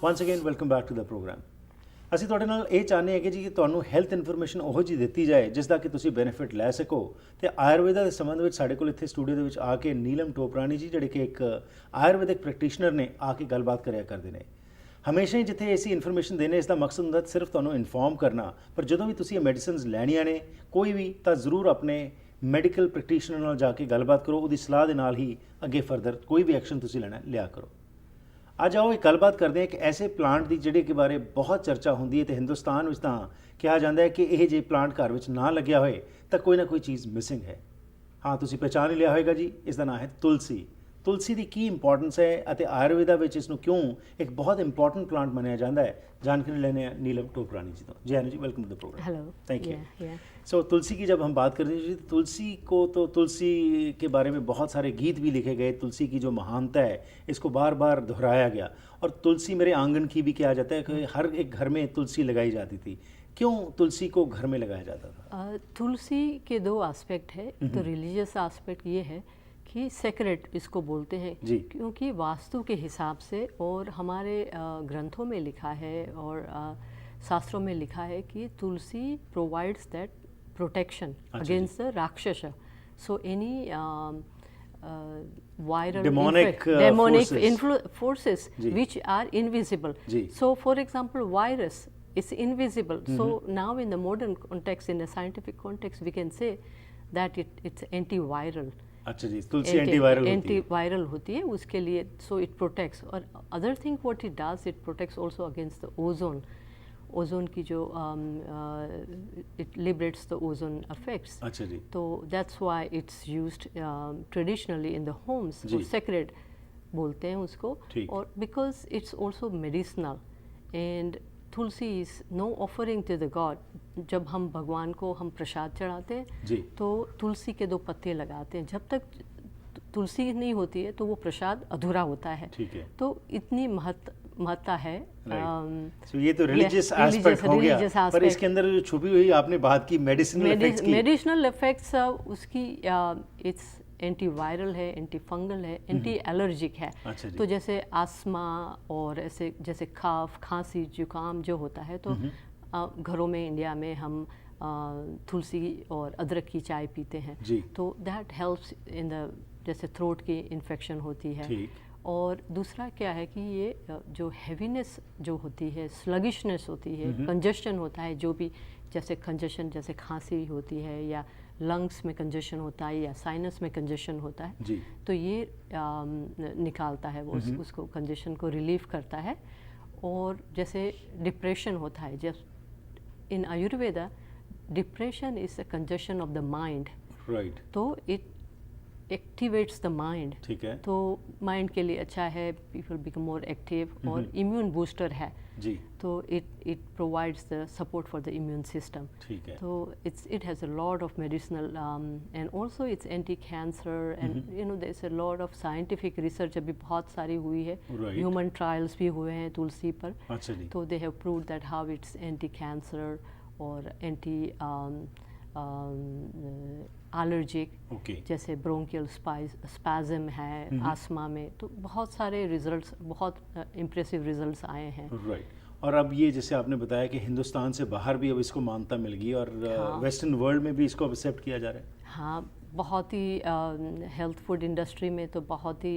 Once again welcome back to the programme. ਅਸੀਂ ਤੁਹਾਡੇ ਨਾਲ ਇਹ ਚਾਹੁੰਦੇ ਹਾਂ ਕਿ ਜੀ ਤੁਹਾਨੂੰ ਹੈਲਥ ਇਨਫੋਰਮੇਸ਼ਨ ਉਹੋ ਜਿਹੀ ਦਿੱਤੀ ਜਾਏ ਜਿਸ ਦਾ ਕਿ ਤੁਸੀਂ ਬੈਨੀਫਿਟ ਲੈ ਸਕੋ। ਤੇ ਆਯੁਰਵੇਦਾ ਦੇ ਸੰਬੰਧ ਵਿੱਚ ਸਾਡੇ ਕੋਲ ਇੱਥੇ ਸਟੂਡੀਓ ਦੇ ਵਿੱਚ ਆ ਕੇ ਨੀਲਮ ਟੋਪਰਾਣੀ ਜੀ ਜਿਹੜੇ ਕਿ ਇੱਕ ਆਯੁਰਵੈਦਿਕ ਪ੍ਰੈਕਟੀਸ਼ਨਰ ਨੇ ਆ ਕੇ ਗੱਲਬਾਤ ਕਰਿਆ ਕਰਦੇ ਨੇ। ਹਮੇਸ਼ਾ ਹੀ ਜਿੱਥੇ ਅਸੀਂ ਇਨਫੋਰਮੇਸ਼ਨ ਦੇਣੇ ਇਸ ਦਾ ਮਕਸਦ ਹੁੰਦਾ ਸਿਰਫ ਤੁਹਾਨੂੰ ਇਨਫੋਰਮ ਕਰਨਾ, ਪਰ ਜਦੋਂ ਵੀ ਤੁਸੀਂ ਇਹ ਮੈਡੀਸਿਨਸ ਲੈਣੀਆਂ ਨੇ ਕੋਈ ਵੀ ਤਾਂ ਜ਼ਰੂਰ ਆਪਣੇ ਮੈਡੀਕਲ ਪ੍ਰੈਕਟੀਸ਼ਨਰ ਨਾਲ ਜਾ ਕੇ ਗੱਲਬਾਤ ਕਰੋ, ਉਹਦੀ ਸਲਾਹ ਦੇ ਨਾਲ ਹੀ ਅੱਗੇ ਫਰਦਰ ਕੋਈ ਵੀ ਐਕਸ਼ਨ ਤੁਸੀਂ ਲੈਣਾ ਲਿਆ ਕਰੋ। ਅੱਜ ਆਓ ਇੱਕ ਗੱਲਬਾਤ ਕਰਦੇ ਹਾਂ ਇੱਕ ਐਸੇ ਪਲਾਂਟ ਦੀ ਜਿਹੜੇ ਕਿ ਬਾਰੇ ਬਹੁਤ ਚਰਚਾ ਹੁੰਦੀ ਹੈ ਤੇ ਹਿੰਦੁਸਤਾਨ ਵਿੱਚ ਤਾਂ ਕਿਹਾ ਜਾਂਦਾ ਹੈ ਕਿ ਇਹ ਜੇ ਪਲਾਂਟ ਘਰ ਵਿੱਚ ਨਾ ਲੱਗਿਆ ਹੋਏ ਤਾਂ ਕੋਈ ਨਾ ਕੋਈ ਚੀਜ਼ ਮਿਸਿੰਗ ਹੈ। ਹਾਂ, ਤੁਸੀਂ ਪਹਿਚਾਨ ਹੀ ਲਿਆ ਹੋਵੇਗਾ ਜੀ, ਇਸ ਦਾ ਨਾਮ ਹੈ ਤੁਲਸੀ। ਤੁਲਸੀ ਦੀ ਕੀ ਇੰਪੋਰਟੈਂਸ ਹੈ ਅਤੇ ਆਯੁਰਵੇਦਾ ਵਿੱਚ ਇਸ ਨੂੰ ਕਿਉਂ ਇੱਕ ਬਹੁਤ ਇੰਪੋਰਟੈਂਟ ਪਲਾਂਟ ਮੰਨਿਆ ਜਾਂਦਾ है, जानकारी लेने हैं नीलम टोपरानी जी। तो जय Anuji, welcome to the program. Hello, thank you. So tulsi की जब हम बात करते हैं जी, तुलसी को तो तुलसी के बारे में बहुत सारे गीत भी लिखे गए। तुलसी की जो महानता है इसको बार बार दोहराया गया और तुलसी मेरे आंगन की भी किया जाता है कि हर एक घर में तुलसी लगाई जाती थी। क्यों तुलसी को घर में लगाया जाता था? तुलसी के दो एस्पेक्ट है। तो रिलीजियस एस्पेक्ट ये है कि सेक्रेट इसको बोलते हैं जी, क्योंकि वास्तु के हिसाब से और हमारे ग्रंथों में लिखा है और शास्त्रों में लिखा है कि tulsi provides that protection against the rakshas. So any viral demonic forces which are invisible. So for example virus is invisible. So now in the modern context, in the scientific context, we can say that it's antiviral. अच्छा जी, तुलसी antiviral होती है उसके लिए। So it protects. और other thing what it does, it protects also against the ozone की जो it liberates the ozone effects. अच्छा जी। तो that's why it's used traditionally in the homes. तो सेक्रेड बोलते हैं उसको। और because it's also medicinal and tulsi is no offering to the God. जब हम भगवान को हम प्रसाद चढ़ाते हैं तो तुलसी के 2 पत्ते लगाते हैं। जब तक तुलसी नहीं होती है तो वो प्रसाद अधूरा होता है। ठीक है। तो इतनी महत्ता है। So, ये तो रिलीजियस एस्पेक्ट हो गया, पर इसके अंदर जो छुपी हुई आपने बात की मेडिसिनल इफेक्ट्स उसकी इट्स एंटीवायरल है, एंटी फंगल है, एंटी एलर्जिक है। तो जैसे आस्मा और ऐसे जैसे खाफ खांसी जुकाम जो होता है तो घरों में इंडिया में हम तुलसी और अदरक की चाय पीते हैं। तो दैट हेल्प्स इन द जैसे थ्रोट की इन्फेक्शन होती है। और दूसरा क्या है कि ये जो हैवीनेस जो होती है, स्लगिशनेस होती है, कंजेशन होता है, जो भी जैसे कंजेशन जैसे खांसी होती है या लंग्स में कंजेशन होता है या साइनस में कंजेशन होता है जी, तो ये निकालता है वो उसको कंजेशन को रिलीफ करता है। और जैसे डिप्रेशन होता है, जब in Ayurveda depression is a congestion of the mind. Right. तो इट एक्टिवेट्स द माइंड। ठीक है। तो माइंड के लिए अच्छा है, पीपल बिकम मोर एक्टिव। और इम्यून बूस्टर है जी। तो it provides the support for the immune system. ठीक है। तो it has a lot of medicinal and also it's anti cancer and you know there is a lot of scientific research अभी बहुत सारी हुई है। ह्यूमन ट्रायल्स भी हुए हैं तुलसी पर। अच्छा जी। तो they have proved that how it's anti cancer और एंटी एलर्जिक। जैसे ब्रोंकियल स्पैज़म है आस्मा में। तो बहुत सारे रिजल्ट्स, बहुत इम्प्रेसिव रिजल्ट्स आए हैं। राइट। और अब ये जैसे आपने बताया कि हिंदुस्तान से बाहर भी अब इसको मान्यता मिल गई और वेस्टर्न वर्ल्ड में भी इसको एक्सेप्ट किया जा रहा है। हाँ, बहुत ही हेल्थ फूड इंडस्ट्री में तो बहुत ही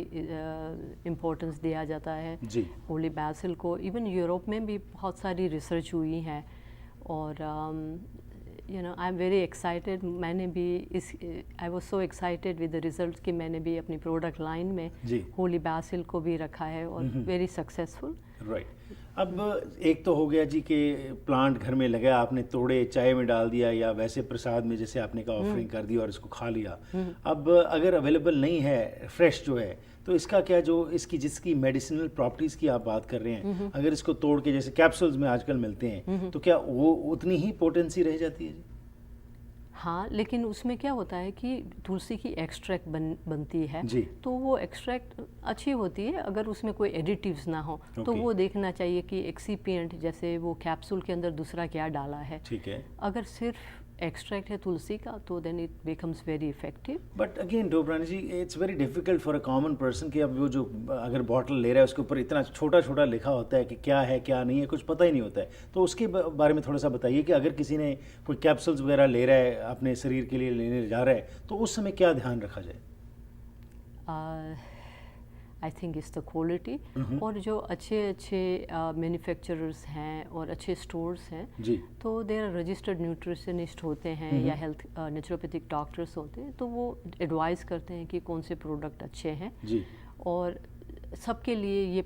इम्पोर्टेंस दिया जाता है जी होली बैसिल को। इवन यूरोप में भी बहुत सारी रिसर्च हुई है और you know I am very excited. मैंने भी I was so excited with the result कि मैंने भी अपनी प्रोडक्ट लाइन में होली बैसिल को भी रखा है और वेरी सक्सेसफुल। राइट। अब एक तो हो गया जी कि प्लांट घर में लगा, आपने तोड़े चाय में डाल दिया या वैसे प्रसाद में जैसे आपने कहा ऑफरिंग कर दी और इसको खा लिया। अब अगर अवेलेबल नहीं है फ्रेश जो है तो इसका क्या, जो इसकी जिसकी मेडिसिनल प्रॉपर्टीज़ की आप बात कर रहे हैं, अगर इसको तोड़ के जैसे कैप्सूल्स में आजकल मिलते हैं तो क्या वो उतनी ही पोटेंसी रह जाती है जी? हाँ, लेकिन उसमें क्या होता है कि तुलसी की एक्सट्रैक्ट बनती है तो वो एक्सट्रैक्ट अच्छी होती है अगर उसमें कोई एडिटिव्स ना हो। तो वो देखना चाहिए कि एक्सीपिएंट जैसे वो कैप्सूल के अंदर दूसरा क्या डाला है। ठीक है। अगर सिर्फ एक्सट्रैक्ट है तुलसी का तो then it becomes very effective. But again Toprani ji, it's very difficult for a common person कि अब वो जो अगर बॉटल ले रहा है उसके ऊपर इतना छोटा छोटा लिखा होता है कि क्या है क्या नहीं है, कुछ पता ही नहीं होता है। तो उसके बारे में थोड़ा सा बताइए कि अगर किसी ने कोई कैप्सूल्स वगैरह ले रहा है, अपने शरीर के लिए लेने जा रहा है, तो उस समय क्या ध्यान रखा जाए? I think is the quality, और जो अच्छे अच्छे मैन्युफैक्चरर्स हैं और अच्छे स्टोर्स हैं जी, तो दे आर रजिस्टर्ड न्यूट्रिशनिस्ट होते हैं या हेल्थ नेचुरोपैथिक डॉक्टर्स होते हैं, तो वो एडवाइस करते हैं कि कौन से प्रोडक्ट अच्छे हैं। जी, और सबके लिए ये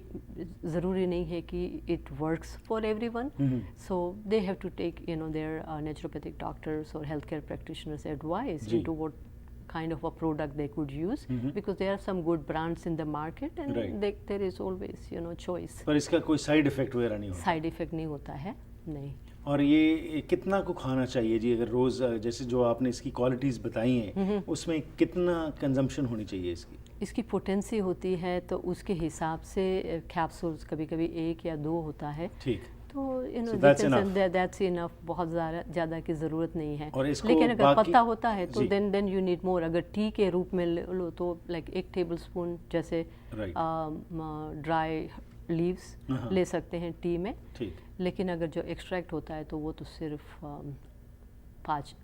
ज़रूरी नहीं है कि it works for everyone, so they have to take their naturopathic doctors और health care practitioners advice into what kind of a product they could use, because there are some good brands in the market and there is always choice. पर इसका कोई side effect वगैरह नहीं होता? Side effect नहीं होता है, नहीं। और ये कितना को खाना चाहिए जी? अगर रोज़ जैसे जो आपने इसकी क्वालिटीज़ बताई हैं उसमें कितना कंजम्पशन होनी चाहिए इसकी? इसकी पोटेंसी होती है तो उसके हिसाब से कैप्सूल्स कभी कभी 1 या 2 होता है, ठीक, तो that's इनफ, बहुत ज़्यादा की ज़रूरत नहीं है। और इसको लेकिन अगर बाकी पत्ता होता है तो देन यू नीड मोर। अगर टी के रूप में लो तो लाइक 1 टेबलस्पून जैसे ड्राई लीव्स ले सकते हैं टी में, ठीक। लेकिन अगर जो एक्सट्रैक्ट होता है तो वो तो सिर्फ 5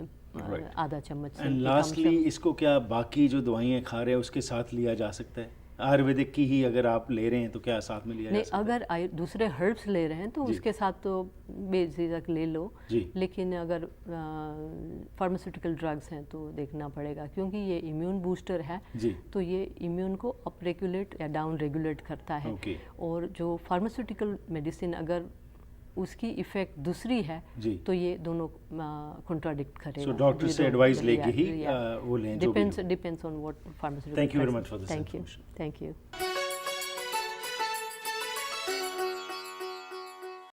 आधा चम्मच। एंड लास्टली, इसको क्या बाकी जो दवाइयाँ खा रहे हैं उसके साथ लिया जा सकता है? आयुर्वेदिक की ही अगर आप ले रहे हैं तो क्या साथ में लिया जा सकता है? अगर दूसरे हर्ब्स ले रहे हैं तो उसके साथ तो बेझिझक ले लो जी। लेकिन अगर फार्मास्यूटिकल ड्रग्स हैं तो देखना पड़ेगा, क्योंकि ये इम्यून बूस्टर है जी। तो ये इम्यून को अप रेगुलेट या डाउन रेगुलेट करता है। और जो फार्मास्यूटिकल मेडिसिन अगर उसकी इफेक्ट दूसरी है जी, तो ये दोनों कॉन्ट्राडिक्ट करेगा। सो डॉक्टर से एडवाइस लेके ही वो लें। Depends on what pharmaceutical. Thank you very much for this thank you.